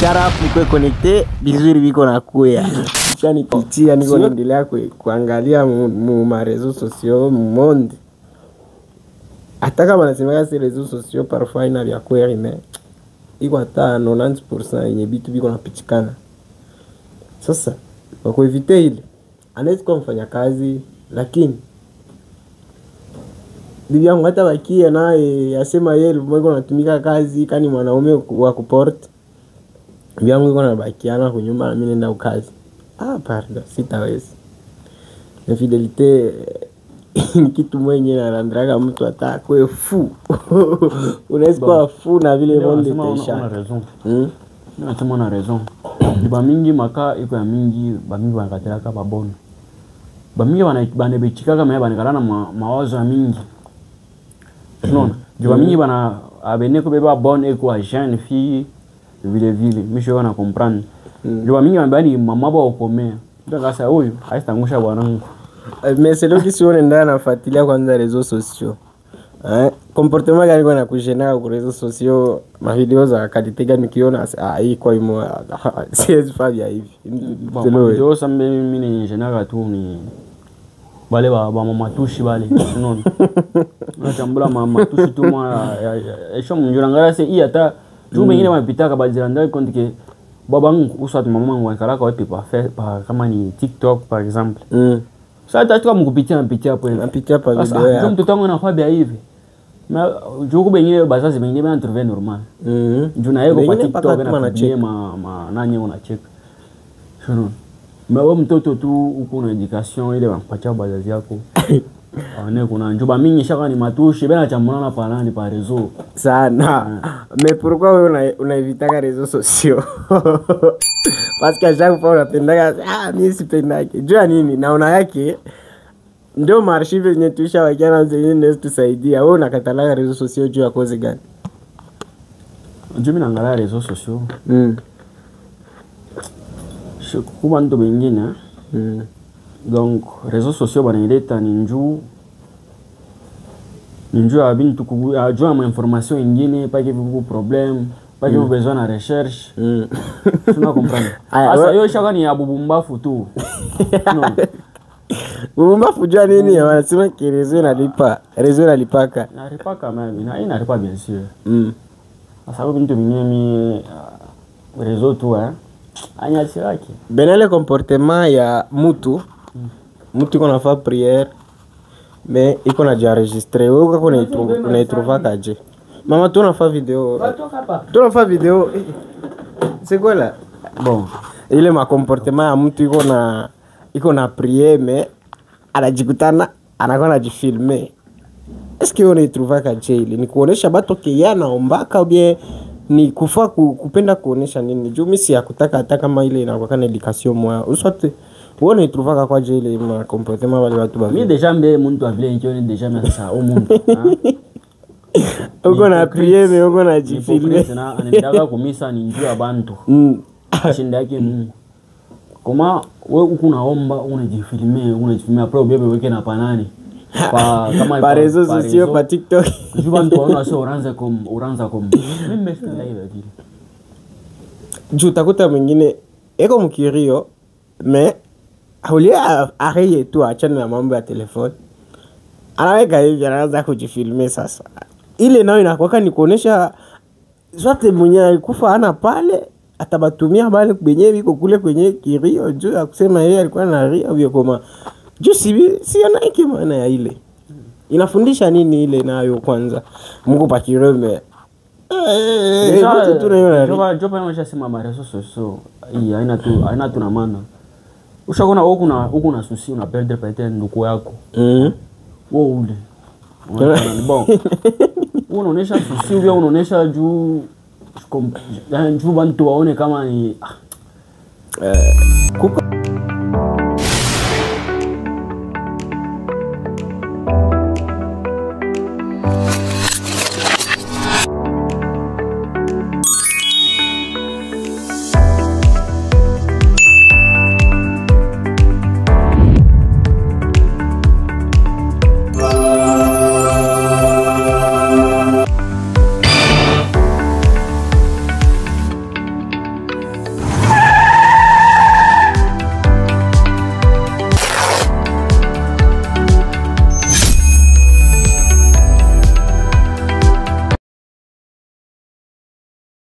Sharap niko connecté bizuri biko na kuya. Chani pitia niko naendelea kuangalia mu réseaux sociaux mu monde. Hata kama nasema si réseaux sociaux parfois ina vya kweli mais iko hata 90% yenye bitu biko napitikana. Sasa kwa kuevite ile anaweza kuwa mfanya kazi lakini bibi yangu hata bakia naye asema yeye mweko anatumika kazi kani mwanaume wa kuport. Bibi yangu yuko anabakiana kunyumba na mimi nenda ukazi. Pardon, sitawezi. Infidelite ni kitu mwenye na randraga mtu hata kwe fu. Unaweza kuwa fu na vile monde tesha. Una raison. Nasema una raison. Ba mingi maka iko ya mingi, ba mingi wanakateraka babona. Ba mingi banebechika kama banekala na mawazo ya mingi. Unaona? Ba mingi bana abene ko beba bonne iko a jeune fille vile misho wana comprendre. Ba mingi bani mama ba okomea. Ndio kasa huyu haistangusha bwanangu. Mais c'est qui sont ndana nafuatilia kwanza réseaux sociaux. Comportement gani kwa kujena kwa réseaux sociaux, ma video za qualité gani kiona hii kwa imo siwezi fanya hivi. Ndio sasa mimi ni jenaka tu ni wale ba mama tushi wale unaona. Natambula mama tushi tu mwa esho mjurangara se hii hata tu mengine wanapitaka baziranda kontike babangu usatu mamangu wakaraka wapi pa kama ni TikTok par exemple. Sasa tu kama kupitia hapo napitia pa video ya mtoto wangu na fabia hivi. Na juko bengine bazazi bengine bana trouver normal. Juna yego kwa TikTok na cheki ma nani unacheka. Sio. Wewe mtoto tu uko na education ile wampatia bazazi yako. Kuna njoba mingi shaka ni matushi bena chamona na palani pa réseau sana. Mais pourquoi wewe unaivitaka réseaux sociaux? Parce que chaque fois unapendaka mimi sipendaki. Jua nini? Naona yake ndio maarchive yenye tuisha wakiana zenye ndio tusaidia. Wewe unakatalaga réseaux sociaux juu ya kozi gani? Mimi naangalia réseaux sociaux. Kwa ndo bengine. Donc réseaux sociaux banileta ni njoo abintu kujua ma information nyingine pas que vous problème pas que vous besoin de recherche tuna comprendre asa yo shaka ni abubumbafu tu non bubumbafu jua nini wanasema ki réseau nalipaka mimi na inalipa bien sûr asa bintu mimi réseau tu anyasi yake benale comportement ya mtu iko nafaa prière mais iko na enregistrer wewe uko unaitrouva kaje mama tu unafaa video c'est quoi là bon ile ma comportement ya mtu iko na prière mais anajikutana anakuwa anajifilmer est-ce que unaitrouva kaje ile ni kuonesha bato kia naombaka ou bien ni kufa kupenda kuonesha nini juu mimi si yakutaka hata kama ile inakuwa kana education moya usote uone itruvaka kwa ile ma comportement wale watu ba mimi deja mbe mtu avile nkioni deja mimi sasa au mundu uko na prier mais uko na jifilme na anaendaga kumisa ni njoo abantu shinda yake Mungu kama wewe uko naomba unajifilme après ubebe weke na panani kama pa réseaux sociaux pa TikTok juu mtu anaona sio uranza kom mimi nimeshinda hiyo vile juu takuta mwingine eko mkirio mais haulia areye tu achana na mambo ya telefoni anaweka hivi anaanza kujifilme sasa ile nayo inakuwa ni kuonesha zote mwenye alikufa ana pale atabatumia bale kwenye biko kule kwenye kirio juu ya kusema yeye alikuwa na ria au kama juu si anaiki maana ya ile inafundisha nini ile nayo kwanza Mungu pa kirome jopa nimeshasema ma réseaux sociaux hii haina tu na maana ushakona huko na susi una perdre peut-être ndugu yako wewe ule bon unaonesha susi au unaonesha juu bantu waone kama ni